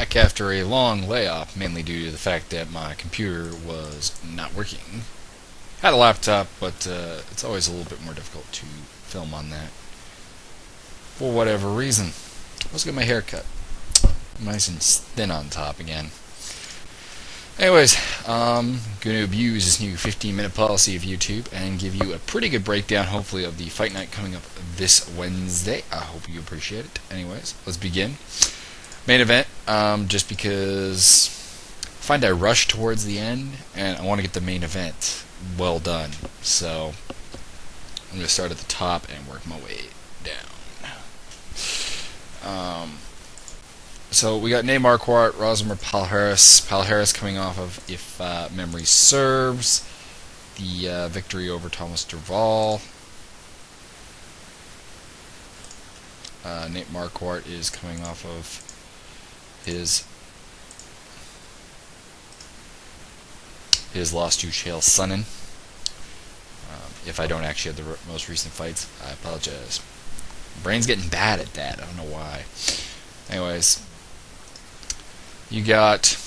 back after a long layoff, mainly due to the fact that my computer was not working. Had a laptop, but it's always a little bit more difficult to film on that for whatever reason. Let's get my hair cut. Nice and thin on top again. Anyways, going to abuse this new 15-minute policy of YouTube and give you a pretty good breakdown, hopefully, of the fight night coming up this Wednesday. I hope you appreciate it. Anyways, let's begin. Main event, just because I find I rush towards the end, and I want to get the main event well done. So, I'm going to start at the top and work my way down. So we got Marquart, Rousimar Palhares. Palhares coming off of, if memory serves, the victory over Thomas Derval. Marquart is coming off of his loss to Chael Sonnen. If I don't actually have the most recent fights, I apologize. Brain's getting bad at that. I don't know why. Anyways, you got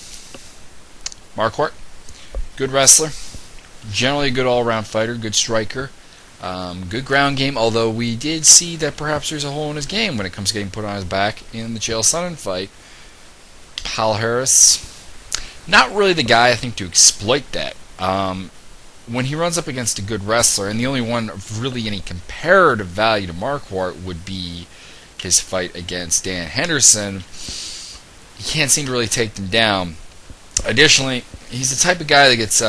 Marquart, good wrestler, generally a good all-around fighter, good striker, good ground game, although we did see that perhaps there's a hole in his game when it comes to getting put on his back in the Chael Sonnen fight. Palhares, not really the guy, I think, to exploit that. When he runs up against a good wrestler, and the only one of really any comparative value to Marquart would be his fight against Dan Henderson, he can't seem to really take them down. Additionally, he's the type of guy that gets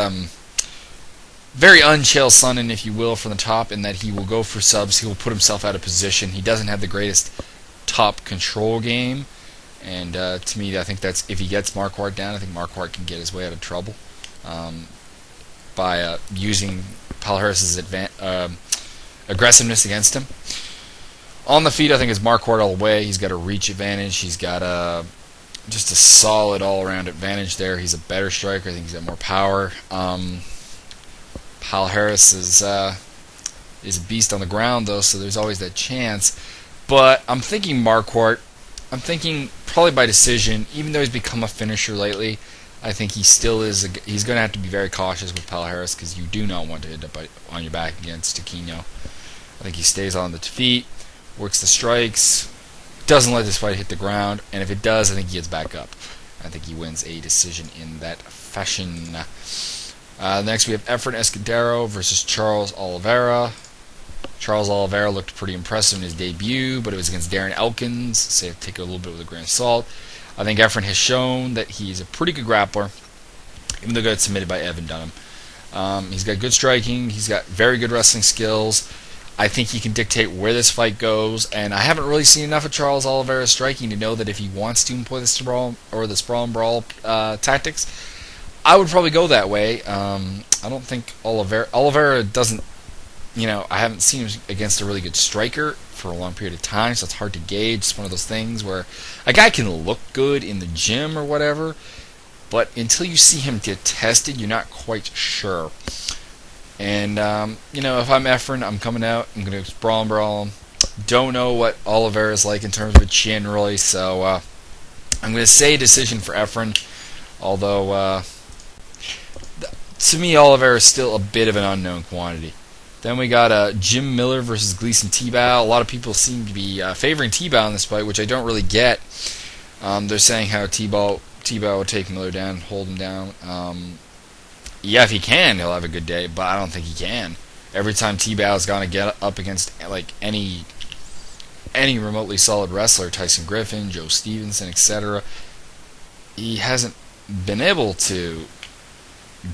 very un-Chael Sonnen, if you will, from the top, in that he will go for subs, he will put himself out of position. He doesn't have the greatest top control game, and to me, I think that's, if he gets Marquart down, I think Marquart can get his way out of trouble by using Palhares' aggressiveness against him. On the feet, I think it's Marquart all the way. He's got a reach advantage. He's got just a solid all-around advantage there. He's a better striker. I think he's got more power. Palhares is a beast on the ground, though, so there's always that chance. But I'm thinking Marquart. I'm thinking probably by decision, even though he's become a finisher lately. I think he still is. He's going to have to be very cautious with Palhares, because you do not want to end up on your back against Taquino. I think he stays on the feet, works the strikes, doesn't let this fight hit the ground, and if it does, I think he gets back up. I think he wins a decision in that fashion. Next, we have Efren Escudero versus Charles Oliveira. Charles Oliveira looked pretty impressive in his debut, but it was against Darren Elkins, so you have to take it a little bit with a grain of salt. I think Efren has shown that he's a pretty good grappler, even though he got submitted by Evan Dunham. He's got good striking. He's got very good wrestling skills. I think he can dictate where this fight goes, and I haven't really seen enough of Charles Oliveira's striking to know that if he wants to employ the sprawl and brawl tactics, I would probably go that way. I don't think Oliveira doesn't, I haven't seen him against a really good striker for a long period of time, so it's hard to gauge. It's one of those things where a guy can look good in the gym or whatever, but until you see him get tested, you're not quite sure. And, if I'm Efren, I'm coming out, I'm going to brawl and brawl him. Don't know what Oliveira is like in terms of a chin, really, so I'm going to say decision for Efren, although, to me, Oliveira is still a bit of an unknown quantity. Then we got Jim Miller versus Gleison Tebow. A lot of people seem to be favoring Tebow in this fight, which I don't really get. They're saying how Tebow will take Miller down, hold him down. Yeah, if he can, he'll have a good day, but I don't think he can. Every time Tebow's gone to get up against any remotely solid wrestler, Tyson Griffin, Joe Stevenson, etc., he hasn't been able to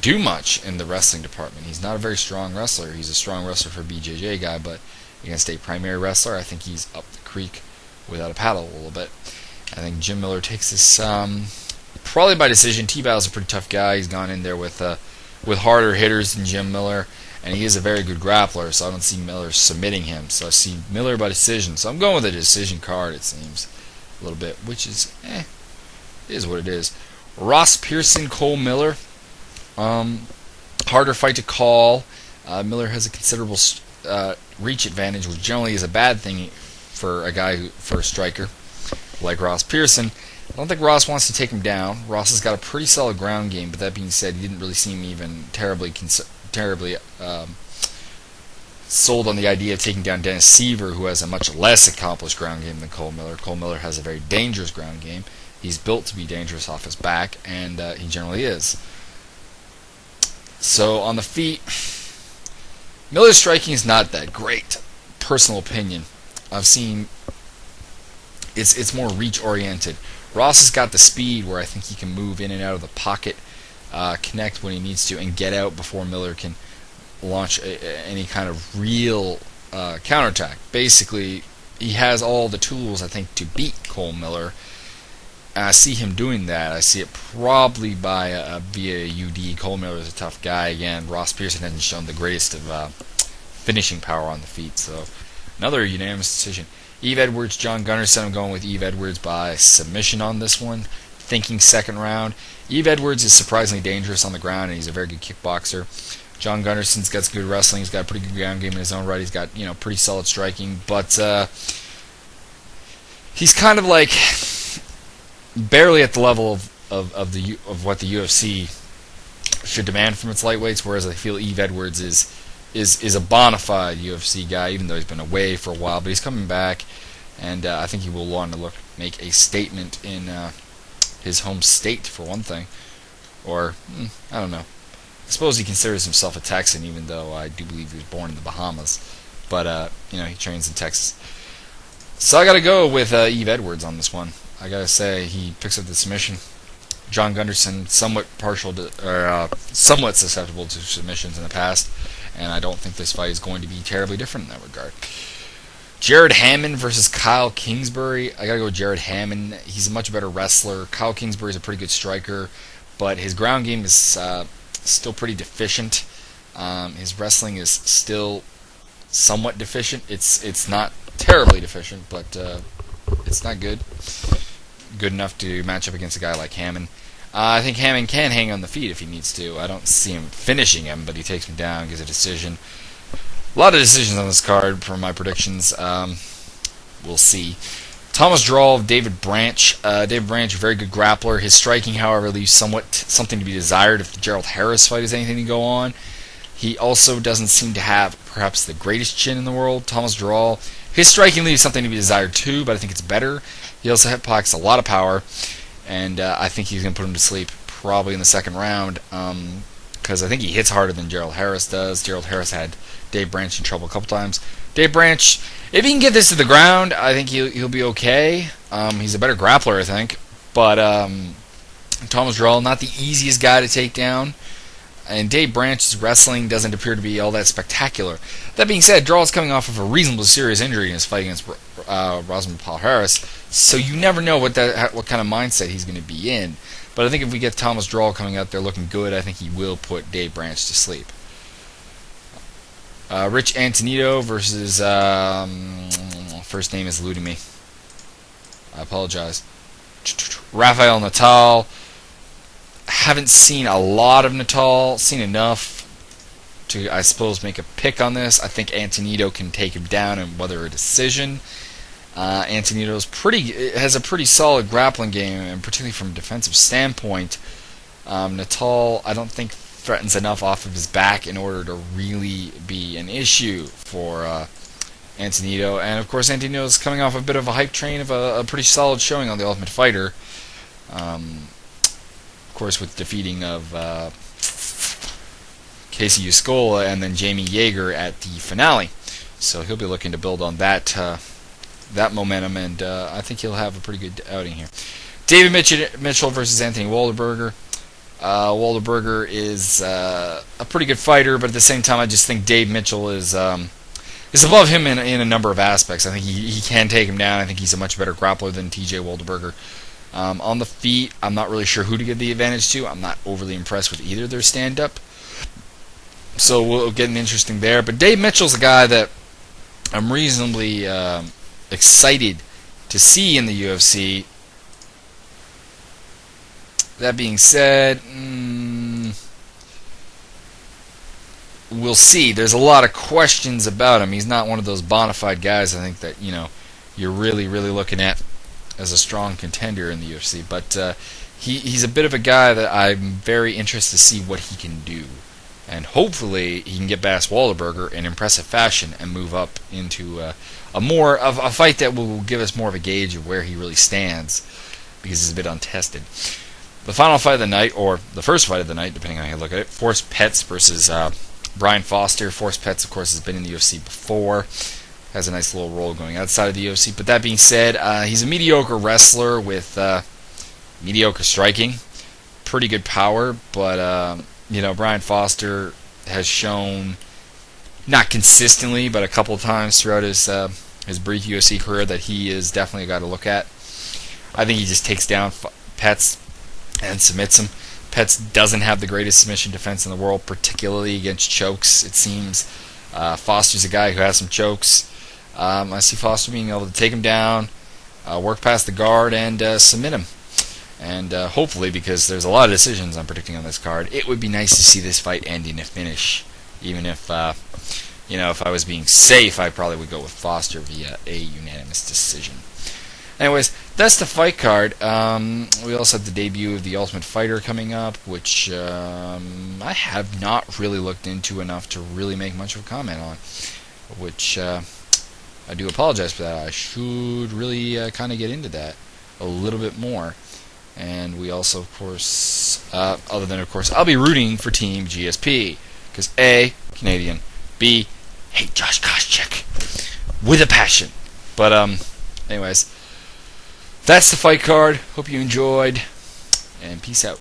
do much in the wrestling department. He's not a very strong wrestler. He's a strong wrestler for a BJJ guy, but against a primary wrestler, I think he's up the creek without a paddle a little bit. I think Jim Miller takes this probably by decision. Tebow's a pretty tough guy. He's gone in there with harder hitters than Jim Miller, and he is a very good grappler, so I don't see Miller submitting him. So I see Miller by decision. So I'm going with a decision card, it seems, a little bit, which is, it is what it is. Ross Pearson, Cole Miller. Harder fight to call. Miller has a considerable reach advantage, which generally is a bad thing for a striker. like Ross Pearson. I don't think Ross wants to take him down. Ross has got a pretty solid ground game, but that being said, he didn't really seem even terribly sold on the idea of taking down Dennis Seaver, who has a much less accomplished ground game than Cole Miller. Cole Miller has a very dangerous ground game. He's built to be dangerous off his back, and he generally is. So on the feet, Miller's striking is not that great. Personal opinion. I've seen it's more reach oriented. Ross has got the speed where I think he can move in and out of the pocket, connect when he needs to, and get out before Miller can launch any kind of real counterattack. Basically, he has all the tools, I think, to beat Cole Miller. And I see him doing that. I see it probably via UD. Cole Miller is a tough guy. Again, Ross Pearson hasn't shown the greatest of finishing power on the feet. So another unanimous decision. Eve Edwards, John Gunnarsson. I'm going with Eve Edwards by submission on this one. Thinking second round. Eve Edwards is surprisingly dangerous on the ground, and he's a very good kickboxer. John Gunnarsson's got some good wrestling. He's got a pretty good ground game in his own right. He's got pretty solid striking, but he's kind of like barely at the level of what the UFC should demand from its lightweights. Whereas I feel Eve Edwards is a bona fide UFC guy, even though he's been away for a while. But he's coming back, and I think he will want to make a statement in his home state for one thing, or I don't know. I suppose he considers himself a Texan, even though I do believe he was born in the Bahamas. But he trains in Texas. So I got to go with Eve Edwards on this one. I got to say he picks up the submission. John Gunnarsson somewhat somewhat susceptible to submissions in the past, and I don't think this fight is going to be terribly different in that regard. Jared Hammond versus Kyle Kingsbury. I got to go with Jared Hammond. He's a much better wrestler. Kyle Kingsbury is a pretty good striker, but his ground game is still pretty deficient. His wrestling is still somewhat deficient. It's not terribly deficient, but it's not good enough to match up against a guy like Hammond. I think Hammond can hang on the feet if he needs to. I don't see him finishing him, but he takes him down, gives a decision. A lot of decisions on this card for my predictions. We'll see. Thomas Drawl of David Branch. David Branch, a very good grappler. His striking, however, leaves something to be desired if the Gerald Harris fight is anything to go on. He also doesn't seem to have perhaps the greatest chin in the world. Thomas Drawl, his striking leaves something to be desired too, but I think it's better. He also packs a lot of power, and I think he's going to put him to sleep probably in the second round, because I think he hits harder than Gerald Harris does. Gerald Harris had Dave Branch in trouble a couple times. Dave Branch, if he can get this to the ground, I think he'll be okay. He's a better grappler, I think. But Thomas Drawl, not the easiest guy to take down. And Dave Branch's wrestling doesn't appear to be all that spectacular. That being said, Drawl is coming off of a reasonably serious injury in his fight against Rousimar Palhares, so you never know what kind of mindset he's going to be in. But I think if we get Thomas Drawl coming out there looking good, I think he will put Dave Branch to sleep. Rich Antonito versus first name is eluding me. I apologize. Rafael Natal. Haven't seen a lot of Natal. Seen enough to, I suppose, make a pick on this. I think Antonito can take him down, and whether a decision. Antonito's has a pretty solid grappling game, and particularly from a defensive standpoint. Natal, I don't think threatens enough off of his back in order to really be an issue for Antonito. And of course, Antonito's coming off a bit of a hype train of a pretty solid showing on The Ultimate Fighter. Of course, with defeating of Casey Uscola and then Jamie Yeager at the finale. So he'll be looking to build on that momentum, and I think he'll have a pretty good outing here. David Mitchell versus Anthony Walderberger. Walderberger is a pretty good fighter, but at the same time, I just think Dave Mitchell is above him in a number of aspects. I think he can take him down. I think he's a much better grappler than TJ Walderberger. On the feet, I'm not really sure who to give the advantage to. I'm not overly impressed with either their stand-up. So we'll get an interesting there. But Dave Mitchell's a guy that I'm reasonably excited to see in the UFC. That being said, we'll see. There's a lot of questions about him. He's not one of those bona fide guys, I think, that you're really, really looking at as a strong contender in the UFC, but he's a bit of a guy that I'm very interested to see what he can do. And hopefully he can get past Whataburger in impressive fashion and move up into a more of a fight that will give us more of a gauge of where he really stands, because he's a bit untested. The final fight of the night, or the first fight of the night, depending on how you look at it, Forrest Petz versus Brian Foster. Forrest Petz, of course, has been in the UFC before, has a nice little role going outside of the UFC. But that being said, he's a mediocre wrestler with mediocre striking, pretty good power, but Brian Foster has shown, not consistently, but a couple of times throughout his brief UFC career, that he is definitely a guy to look at. I think he just takes down Petz and submits him. Petz doesn't have the greatest submission defense in the world, particularly against chokes, it seems. Foster's a guy who has some chokes. I see Foster being able to take him down, work past the guard, and submit him. And hopefully, because there's a lot of decisions I'm predicting on this card, it would be nice to see this fight end in a finish. Even if, if I was being safe, I probably would go with Foster via a unanimous decision. Anyways, that's the fight card. We also have the debut of The Ultimate Fighter coming up, which I have not really looked into enough to really make much of a comment on, which I do apologize for that. I should really kind of get into that a little bit more. And we also, of course, other than, of course, I'll be rooting for Team GSP, because A, Canadian, B, hate Josh Koscheck with a passion. But anyways, that's the fight card. Hope you enjoyed, and peace out.